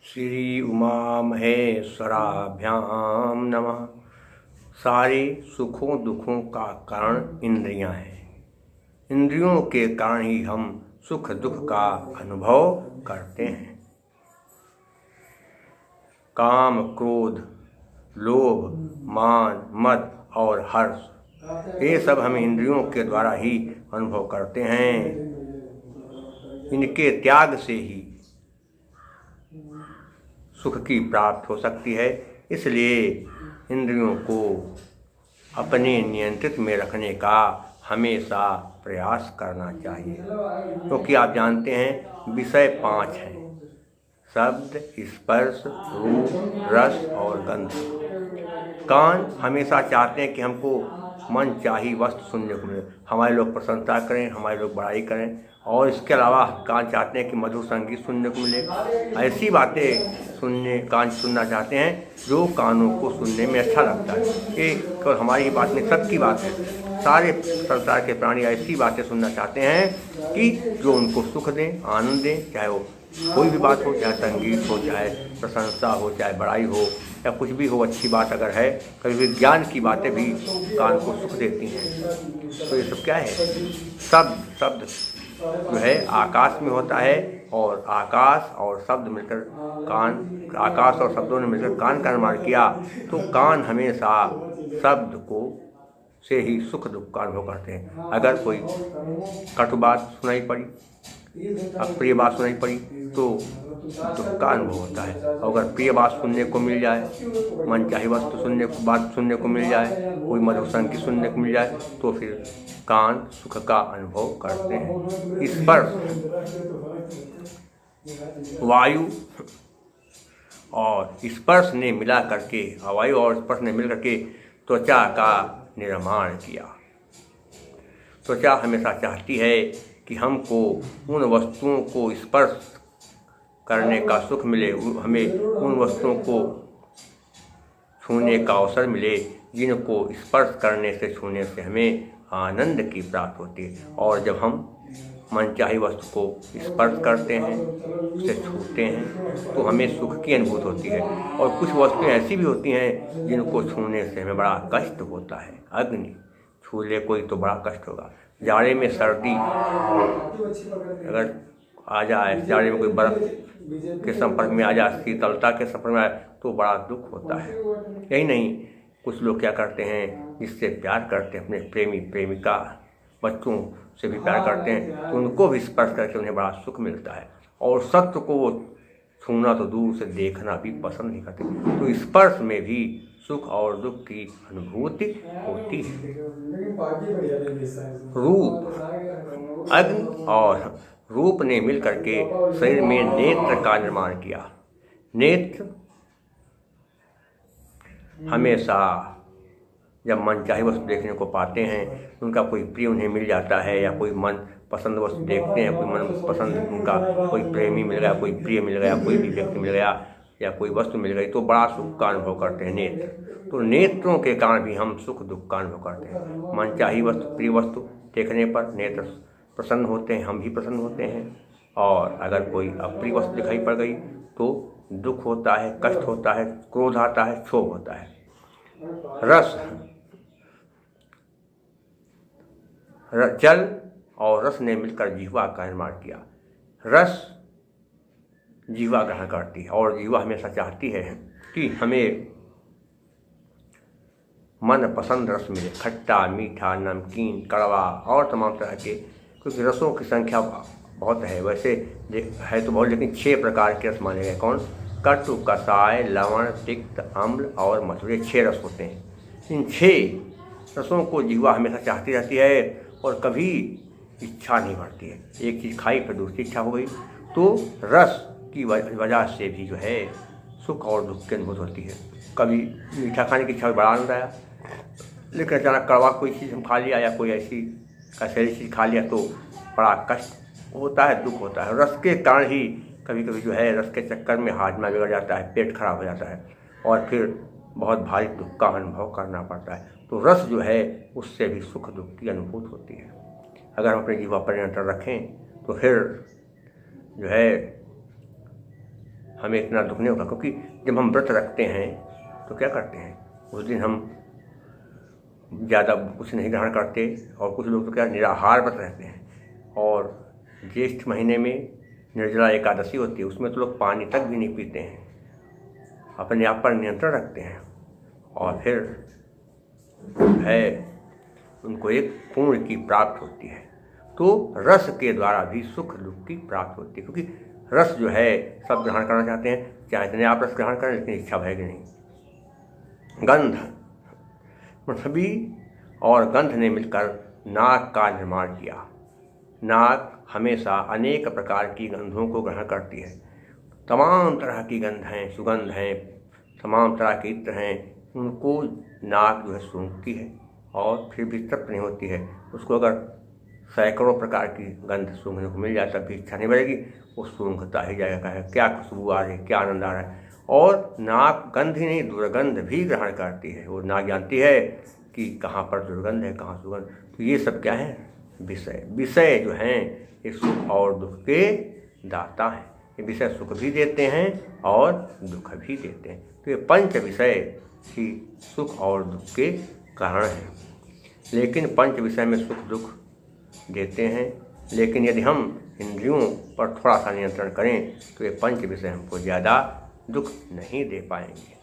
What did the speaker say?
श्री उमा महेश्वराभ्याम नमः। सारे सुखों दुखों का कारण इंद्रियां हैं। इंद्रियों के कारण ही हम सुख दुख का अनुभव करते हैं। काम, क्रोध, लोभ, मान, मद और हर्ष, ये सब हम इंद्रियों के द्वारा ही अनुभव करते हैं। इनके त्याग से ही सुख की प्राप्ति हो सकती है। इसलिए इंद्रियों को अपने नियंत्रित में रखने का हमेशा प्रयास करना चाहिए, क्योंकि आप जानते हैं विषय 5 हैं: शब्द, स्पर्श, रूप, रस और गंध। कान हमेशा चाहते हैं कि हमको मन चाही वस्तु सुनने को मिले, हमारे लोग प्रशंसा करें, हमारे लोग बड़ाई करें, और इसके अलावा कान चाहते हैं कि मधुर संगीत सुनने को मिले। ऐसी बातें कान सुनना चाहते हैं जो कानों को सुनने में अच्छा लगता है। ये केवल हमारी बात नहीं, सबकी बात है। सारे संसार के प्राणी ऐसी बातें सुनना चाहते हैं कि जो उनको सुख दें, आनंद दें, चाहे वो कोई भी बात हो, चाहे संगीत हो, चाहे प्रशंसा हो, चाहे बड़ाई हो, या कुछ भी हो। अच्छी बात अगर है, कभी विज्ञान की बातें भी कान को सुख देती हैं। तो ये सब क्या है? शब्द जो है आकाश में होता है, और आकाश और शब्द मिलकर आकाश और शब्दों ने मिलकर कान का निर्माण किया। तो कान हमेशा शब्द को से ही सुख दुख का अनुभव करते हैं। अगर कोई कटु बात सुनाई पड़ी, अप्रिय बात सुनाई पड़ी, तो दुख का अनुभव होता है। और अगर प्रिय बात सुनने को मिल जाए, मन चाही वस्तु बात सुनने को मिल जाए, कोई मधुर संगीत सुनने को मिल जाए, तो फिर कान सुख का अनुभव करते हैं। स्पर्श, वायु और स्पर्श ने मिला करके, वायु और स्पर्श ने मिल करके त्वचा का निर्माण किया। त्वचा हमेशा चाहती है कि हमको उन वस्तुओं को स्पर्श करने का सुख मिले, हमें उन वस्तुओं को छूने का अवसर मिले जिनको स्पर्श करने से, छूने से हमें आनंद की प्राप्ति होती है। और जब हम मनचाही वस्तु को स्पर्श करते हैं, उसे छूते हैं, तो हमें सुख की अनुभूति होती है। और कुछ वस्तुएं ऐसी भी होती हैं जिनको छूने से हमें बड़ा कष्ट होता है। अग्नि छू ले कोई तो बड़ा कष्ट होगा। जाड़े में सर्दी अगर आ जाए, जाड़े में कोई बर्फ के संपर्क में आ जाए, शीतलता के संपर्क में आए, तो बड़ा दुख होता है। यही नहीं, कुछ लोग क्या करते हैं, जिससे प्यार करते हैं, अपने प्रेमी प्रेमिका बच्चों से भी प्यार करते हैं, तो उनको भी स्पर्श करके उन्हें बड़ा सुख मिलता है। और सत्य को वो छूना तो दूर से देखना भी पसंद नहीं करते। तो स्पर्श में भी सुख और दुख की अनुभूति होती है। रूप, अग्नि और रूप ने मिल करके शरीर में नेत्र का निर्माण किया। नेत्र हमेशा जब मन चाहे वस्तु देखने को पाते हैं, उनका कोई प्रिय उन्हें मिल जाता है, या कोई मन पसंद वस्तु देखते हैं, कोई मन पसंद उनका कोई प्रेमी मिल गया, कोई प्रिय मिल गया, कोई भी व्यक्ति मिल गया, या कोई वस्तु मिल गई, तो बड़ा सुख का अनुभव करते हैं नेत्र। तो नेत्रों के कारण भी हम सुख दुख का अनुभव करते हैं। मन चाही वस्तु, प्रिय वस्तु देखने पर नेत्र प्रसन्न होते हैं, हम भी प्रसन्न होते हैं। और अगर कोई अप्रिय वस्तु दिखाई पड़ गई तो दुख होता है, कष्ट होता है, क्रोध आता है, क्षोभ होता है। रस, जल और रस ने मिलकर जीवा का निर्माण किया। रस जीवा ग्रहण करती है, और जीवा हमेशा चाहती है कि हमें मन पसंद रस मिले, खट्टा, मीठा, नमकीन, कड़वा और तमाम तरह के, क्योंकि रसों की संख्या बहुत है। वैसे है तो बहुत, लेकिन 6 प्रकार के रस माने गए। कौन? कटु, कसाय, लवण, तिक्त, अम्ल और मधुर। 6 रस होते हैं। इन 6 रसों को जीवा हमेशा चाहती रहती है, और कभी इच्छा नहीं बढ़ती है। एक चीज़ खाई फिर दूसरी इच्छा हो गई। तो रस की वजह से भी जो है सुख और दुख की अनुभूति होती है। कभी मीठा खाने की इच्छा बड़ा आनंद आया, लेकिन अचानक कड़वा कोई चीज़ हम खा लिया, या कोई ऐसी कसैली चीज़ खा लिया, तो बड़ा कष्ट होता है, दुख होता है। रस के कारण ही कभी कभी जो है, रस के चक्कर में हाजमा बिगड़ जाता है, पेट खराब हो जाता है, और फिर बहुत भारी दुख का अनुभव करना पड़ता है। तो रस जो है, उससे भी सुख दुख की अनुभूति होती है। अगर हम अपने जीवा पर नियंत्रण रखें, तो फिर जो है हमें इतना दुख नहीं होगा, क्योंकि जब हम व्रत रखते हैं तो क्या करते हैं, उस दिन हम ज़्यादा कुछ नहीं ग्रहण करते, और कुछ लोग तो क्या निराहार व्रत रहते हैं। और ज्येष्ठ महीने में निर्जला एकादशी होती है, उसमें तो लोग पानी तक भी नहीं पीते हैं, अपने आप पर नियंत्रण रखते हैं, और फिर है उनको एक पूर्ण की प्राप्त होती है। तो रस के द्वारा भी सुख दुख की प्राप्त होती है, क्योंकि रस जो है सब ग्रहण करना चाहते हैं, चाहे इतने आप रस ग्रहण करें, लेकिन इच्छा भय नहीं। गंध, पृथ्वी और गंध ने मिलकर नाक का निर्माण किया। नाक हमेशा अनेक प्रकार की गंधों को ग्रहण करती है। तमाम तरह की गंध हैं, सुगंध हैं, तमाम तरह के इत्र हैं, उनको नाक जो है सूंघती है और फिर भी तृप्त नहीं होती है। उसको अगर सैकड़ों प्रकार की गंध सूंघने को मिल जाए तब भी इच्छा नहीं बढ़ेगी, वो सूंघता ही जाएगा, है क्या खुशबू आ रही है, क्या आनंद आ रहा है। और नाक गंध ही नहीं, दुर्गंध भी ग्रहण करती है। वो नाक जानती है कि कहाँ पर दुर्गंध है, कहाँ सुगंध। तो ये सब क्या है, विषय। विषय जो हैं ये सुख और दुख के दाता हैं। ये विषय सुख भी देते हैं और दुख भी देते हैं। तो ये पंच विषय ही सुख और दुख के कारण हैं। लेकिन पंच विषय में सुख दुख देते हैं, लेकिन यदि हम इंद्रियों पर थोड़ा सा नियंत्रण करें तो ये पंच विषय हमको ज़्यादा दुख नहीं दे पाएंगे।